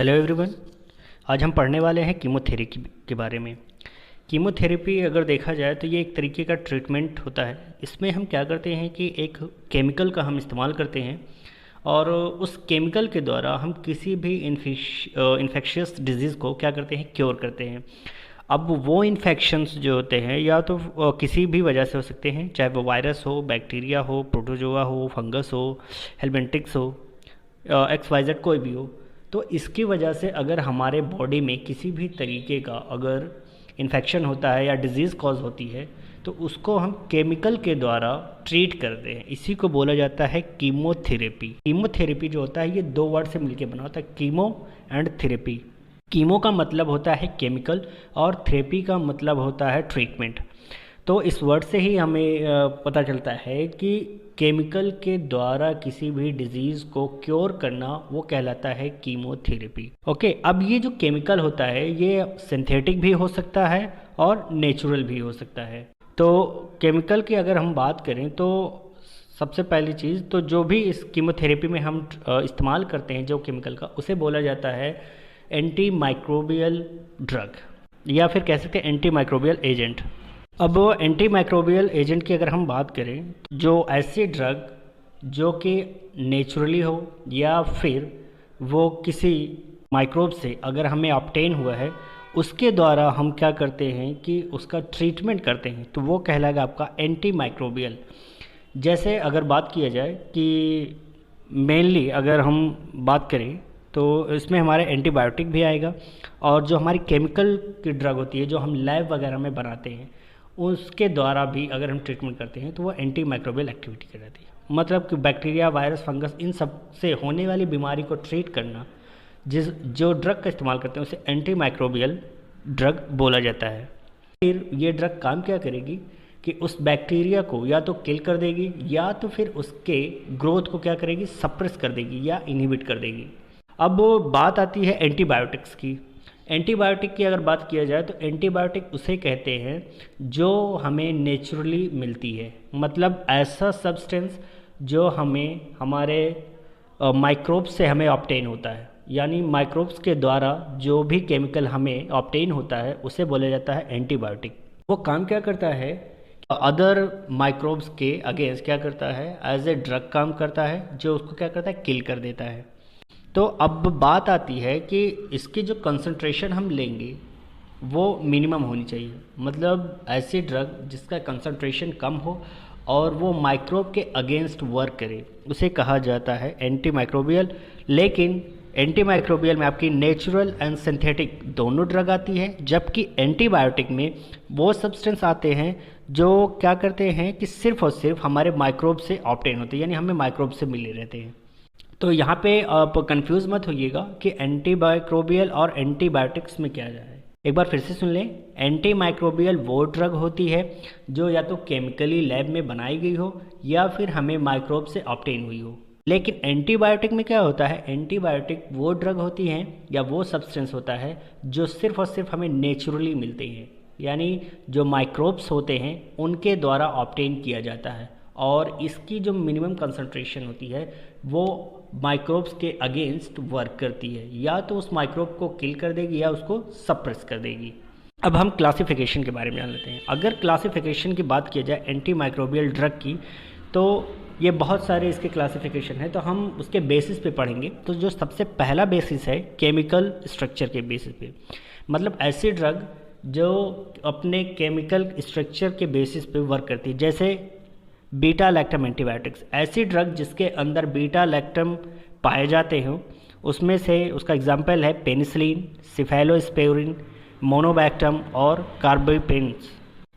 Hello everyone. आज हम पढ़ने वाले हैं कीमोथेरेपी के बारे में। कीमोथेरेपी अगर देखा जाए तो ये एक तरीके का ट्रीटमेंट होता है। इसमें हम क्या करते हैं कि एक केमिकल का हम इस्तेमाल करते हैं और उस केमिकल के द्वारा हम किसी भी इन्फेक्शियस डिजीज़ को क्या करते हैं, क्योर करते हैं। अब वो इन्फेक्शंस जो होते हैं या तो किसी भी वजह से हो सकते हैं, चाहे वो वायरस हो, बैक्टीरिया हो, प्रोटोजोआ हो, फंगस हो, हेलमिंथिक्स हो, XYZ कोई भी हो। तो इसकी वजह से अगर हमारे बॉडी में किसी भी तरीके का अगर इन्फेक्शन होता है या डिज़ीज़ कॉज होती है तो उसको हम केमिकल के द्वारा ट्रीट करते हैं। इसी को बोला जाता है कीमोथेरेपी। कीमोथेरेपी जो होता है ये दो वर्ड से मिलकर बना होता है, कीमो एंड थेरेपी। कीमो का मतलब होता है केमिकल और थेरेपी का मतलब होता है ट्रीटमेंट। तो इस वर्ड से ही हमें पता चलता है कि केमिकल के द्वारा किसी भी डिजीज़ को क्योर करना वो कहलाता है कीमोथेरेपी। ओके, अब ये जो केमिकल होता है ये सिंथेटिक भी हो सकता है और नेचुरल भी हो सकता है। तो केमिकल की अगर हम बात करें तो सबसे पहली चीज़ तो जो भी इस कीमोथेरेपी में हम इस्तेमाल करते हैं जो केमिकल का, उसे बोला जाता है एंटी माइक्रोबियल ड्रग या फिर कह सकते हैं एंटी माइक्रोबियल एजेंट। अब एंटी माइक्रोबियल एजेंट की अगर हम बात करें, जो ऐसे ड्रग जो कि नेचुरली हो या फिर वो किसी माइक्रोब से अगर हमें ऑब्टेन हुआ है उसके द्वारा हम क्या करते हैं कि उसका ट्रीटमेंट करते हैं, तो वो कहलाएगा आपका एंटी माइक्रोबियल। जैसे अगर बात किया जाए कि मेनली अगर हम बात करें तो इसमें हमारे एंटीबायोटिक भी आएगा और जो हमारी केमिकल की ड्रग होती है जो हम लैब वगैरह में बनाते हैं उसके द्वारा भी अगर हम ट्रीटमेंट करते हैं तो वो एंटी माइक्रोबियल एक्टिविटी कहलाती है। मतलब कि बैक्टीरिया, वायरस, फंगस इन सब से होने वाली बीमारी को ट्रीट करना, जो ड्रग का इस्तेमाल करते हैं उसे एंटी माइक्रोबियल ड्रग बोला जाता है। फिर ये ड्रग काम क्या करेगी कि उस बैक्टीरिया को या तो किल कर देगी या तो फिर उसके ग्रोथ को क्या करेगी, सप्रेस कर देगी या इनहिबिट कर देगी। अब बात आती है एंटीबायोटिक्स की। एंटीबायोटिक की अगर बात किया जाए तो एंटीबायोटिक उसे कहते हैं जो हमें नेचुरली मिलती है, मतलब ऐसा सब्सटेंस जो हमें हमारे माइक्रोब्स से हमें ऑब्टेन होता है। यानी माइक्रोब्स के द्वारा जो भी केमिकल हमें ऑब्टेन होता है उसे बोला जाता है एंटीबायोटिक। वो काम क्या करता है, अदर माइक्रोब्स के अगेंस्ट क्या करता है, एज ए ड्रग काम करता है जो उसको क्या करता है, किल कर देता है। तो अब बात आती है कि इसकी जो कंसंट्रेशन हम लेंगे वो मिनिमम होनी चाहिए, मतलब ऐसी ड्रग जिसका कंसंट्रेशन कम हो और वो माइक्रोब के अगेंस्ट वर्क करे उसे कहा जाता है एंटी माइक्रोबियल। लेकिन एंटी माइक्रोबियल में आपकी नेचुरल एंड सिंथेटिक दोनों ड्रग आती है, जबकि एंटीबायोटिक में वो सब्सटेंस आते हैं जो क्या करते हैं कि सिर्फ और सिर्फ हमारे माइक्रोब से ऑब्टेन होते हैं, यानी हमें माइक्रोब से मिले रहते हैं। तो यहाँ पे आप कंफ्यूज मत होइएगा कि एंटी माइक्रोबियल और एंटीबायोटिक्स में क्या है। एक बार फिर से सुन लें, एंटी माइक्रोबियल वो ड्रग होती है जो या तो केमिकली लैब में बनाई गई हो या फिर हमें माइक्रोब से ऑब्टेन हुई हो। लेकिन एंटीबायोटिक में क्या होता है, एंटीबायोटिक वो ड्रग होती हैं या वो सब्सटेंस होता है जो सिर्फ और सिर्फ हमें नेचुरली मिलते हैं, यानी जो माइक्रोब्स होते हैं उनके द्वारा ऑब्टेन किया जाता है और इसकी जो मिनिमम कंसंट्रेशन होती है वो माइक्रोब्स के अगेंस्ट वर्क करती है, या तो उस माइक्रोब को किल कर देगी या उसको सप्रेस कर देगी। अब हम क्लासिफिकेशन के बारे में जान लेते हैं। अगर क्लासिफिकेशन की बात की जाए एंटी माइक्रोबियल ड्रग की तो ये बहुत सारे इसके क्लासिफिकेशन है, तो हम उसके बेसिस पे पढ़ेंगे। तो जो सबसे पहला बेसिस है केमिकल स्ट्रक्चर के बेसिस पे, मतलब ऐसी ड्रग जो अपने केमिकल स्ट्रक्चर के बेसिस पे वर्क करती है। जैसे बीटा लैक्टम एंटीबायोटिक्स, ऐसी ड्रग जिसके अंदर बीटा लैक्टम पाए जाते हों, उसमें से उसका एग्जाम्पल है पेनिसिलिन, सिफेलोस्पोरिन, मोनोबैक्टम और कार्बापेनेस।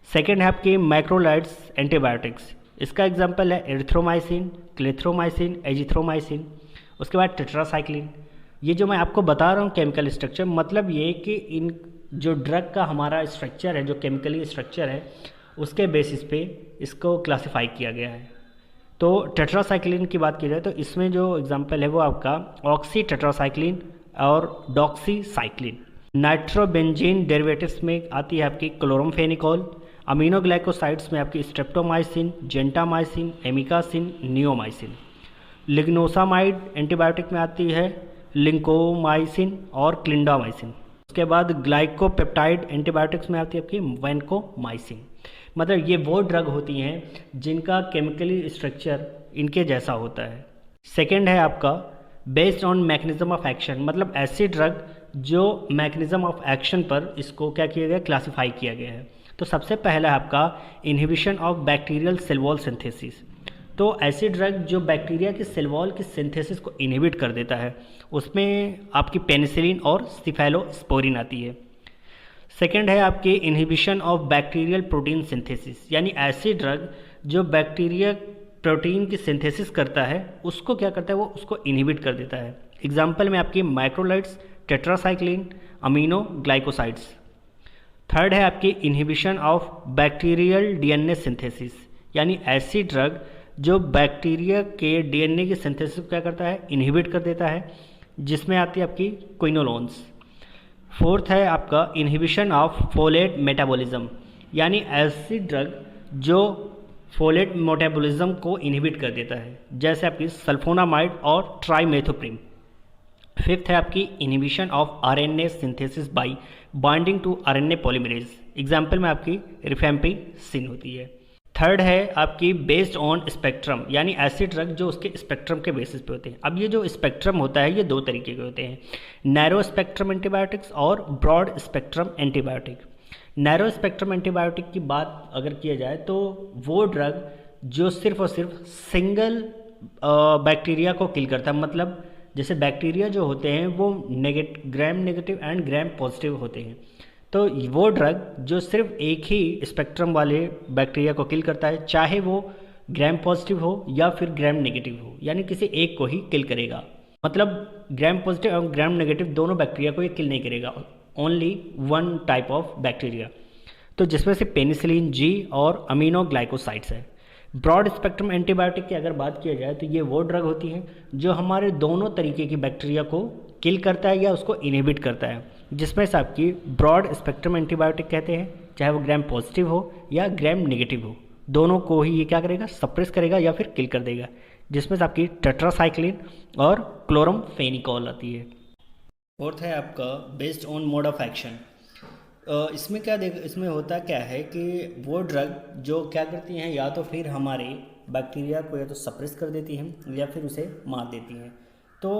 सेकेंड है आपकी मैक्रोलाइड्स एंटीबायोटिक्स, इसका एग्जाम्पल है एरिथ्रोमाइसिन, क्लेथ्रोमाइसिन, एजिथ्रोमाइसिन। उसके बाद टेट्रासाइक्लिन। ये जो मैं आपको बता रहा हूँ केमिकल स्ट्रक्चर, मतलब ये कि इन जो ड्रग का हमारा स्ट्रक्चर है, जो केमिकली स्ट्रक्चर है, उसके बेसिस पे इसको क्लासिफाई किया गया है। तो टेट्रासाइक्लिन की बात की जाए तो इसमें जो एग्जांपल है वो आपका ऑक्सी टेट्रासाइक्लिन और डॉक्सीसाइक्लिन। नाइट्रोबेंजीन डेरिवेटिव्स में आती है आपकी क्लोरोमफेनिकोल। अमीनोग्लाइकोसाइड्स में आपकी streptomycin, gentamicin, amikacin, neomycin. Lincosamide antibiotic में आती है लिंकोमाइसिन और क्लिंडामाइसिन। उसके बाद ग्लाइकोपेप्टाइड एंटीबायोटिक्स में आती है आपकी वैनकोमाइसिन। मतलब ये वो ड्रग होती हैं जिनका केमिकली स्ट्रक्चर इनके जैसा होता है। सेकेंड है आपका based on mechanism of action, मतलब ऐसी ड्रग जो मैकेनिज्म ऑफ एक्शन पर इसको क्या किया गया, क्लासिफाई किया गया है। तो सबसे पहला है आपका inhibition of bacterial cell wall synthesis. तो ऐसी ड्रग जो बैक्टीरिया की सेल वॉल की सिंथेसिस को इनहिबिट कर देता है, उसमें आपकी पेनिसिलिन और सिफेलोस्पोरिन आती है। सेकेंड है आपकी inhibition of bacterial protein synthesis, यानी ऐसी ड्रग जो बैक्टीरिया प्रोटीन की सिंथेसिस करता है उसको क्या करता है, वो उसको इनहिबिट कर देता है। एग्जाम्पल में आपकी माइक्रोलाइट्स, टेट्रासाइक्लिन, अमीनो ग्लाइकोसाइड्स। थर्ड है आपकी inhibition of bacterial DNA synthesis, यानी ऐसी ड्रग जो बैक्टीरिया के डीएनए की सिंथेसिस को क्या करता है, इनहिबिट कर देता है, जिसमें आती है आपकी क्विनोलोन्स। फोर्थ है आपका इनहिबिशन ऑफ फोलेट मेटाबॉलिज्म, यानी ऐसी ड्रग जो फोलेट मेटाबॉलिज्म को इनहिबिट कर देता है, जैसे आपकी सल्फोनामाइड और ट्राइमेथोप्रिम। फिफ्थ है आपकी inhibition of RNA synthesis by binding to RNA polymerase, example में आपकी रिफेम्पिसिन होती है। थर्ड है आपकी बेस्ड ऑन स्पेक्ट्रम, यानी ऐसी ड्रग जो उसके स्पेक्ट्रम के बेसिस पे होते हैं। अब ये जो स्पेक्ट्रम होता है ये दो तरीके के होते हैं, नैरो स्पेक्ट्रम एंटीबायोटिक्स और broad spectrum antibiotic. Narrow spectrum antibiotic की बात अगर किया जाए तो वो ड्रग जो सिर्फ और सिर्फ सिंगल बैक्टीरिया को किल करता है, मतलब जैसे बैक्टीरिया जो होते हैं वो gram negative and gram positive होते हैं, तो वो ड्रग जो सिर्फ एक ही स्पेक्ट्रम वाले बैक्टीरिया को किल करता है, चाहे वो ग्राम पॉजिटिव हो या फिर ग्राम नेगेटिव हो, यानी किसी एक को ही किल करेगा। मतलब ग्राम पॉजिटिव और ग्राम नेगेटिव दोनों बैक्टीरिया को ये किल नहीं करेगा, only one type of bacteria, तो जिसमें से पेनिसिलिन जी और अमीनो ग्लाइकोसाइड्स है। ब्रॉड स्पेक्ट्रम एंटीबायोटिक की अगर बात किया जाए तो ये वो ड्रग होती है जो हमारे दोनों तरीके की बैक्टीरिया को किल करता है या उसको इनहिबिट करता है, जिसमें से आपकी ब्रॉड स्पेक्ट्रम एंटीबायोटिक कहते हैं, चाहे वो ग्राम पॉजिटिव हो या ग्राम नेगेटिव हो, दोनों को ही ये क्या करेगा, सप्रेस करेगा या फिर किल कर देगा, जिसमें से आपकी टेट्रासाइक्लिन और क्लोरमफेनिकोल आती है। फोर्थ है आपका based on mode of action. इसमें इसमें होता क्या है कि वो ड्रग जो क्या करती हैं, या तो फिर हमारे बैक्टीरिया को या तो सप्रेस कर देती हैं या फिर उसे मार देती हैं। तो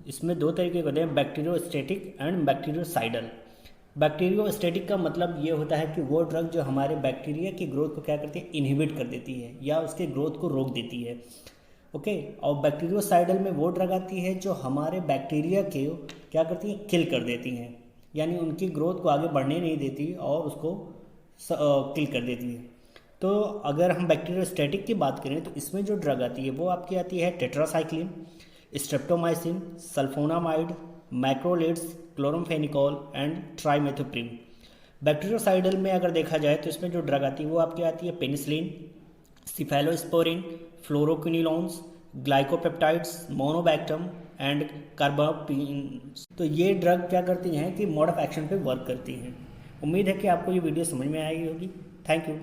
इसमें दो तरीके होते हैं, बैक्टीरियोस्टैटिक एंड बैक्टीरियोसाइडल। बैक्टीरियोस्टैटिक का मतलब ये होता है कि वो ड्रग जो हमारे बैक्टीरिया की ग्रोथ को क्या करती है, इनहिबिट कर देती है या उसके ग्रोथ को रोक देती है। ओके, और बैक्टीरियोसाइडल में वो ड्रग आती है जो हमारे बैक्टीरिया के क्या करती है, किल कर देती हैं, यानी उनकी ग्रोथ को आगे बढ़ने नहीं देती और उसको किल कर देती है। तो अगर हम बैक्टीरियोस्टैटिक की बात करें तो इसमें जो ड्रग आती है वो आपकी आती है tetracycline, streptomycin, sulfonamide, macrolides, chloramphenicol and trimethoprim. Bactericidal में अगर देखा जाए तो इसमें जो ड्रग आती है वो आपकी आती है penicillin, cephalosporin, fluoroquinolones, glycopeptides, monobactam and carbapenem. तो ये ड्रग क्या करती हैं कि मोड ऑफ एक्शन पे वर्क करती हैं। उम्मीद है कि आपको ये वीडियो समझ में आई होगी। Thank you.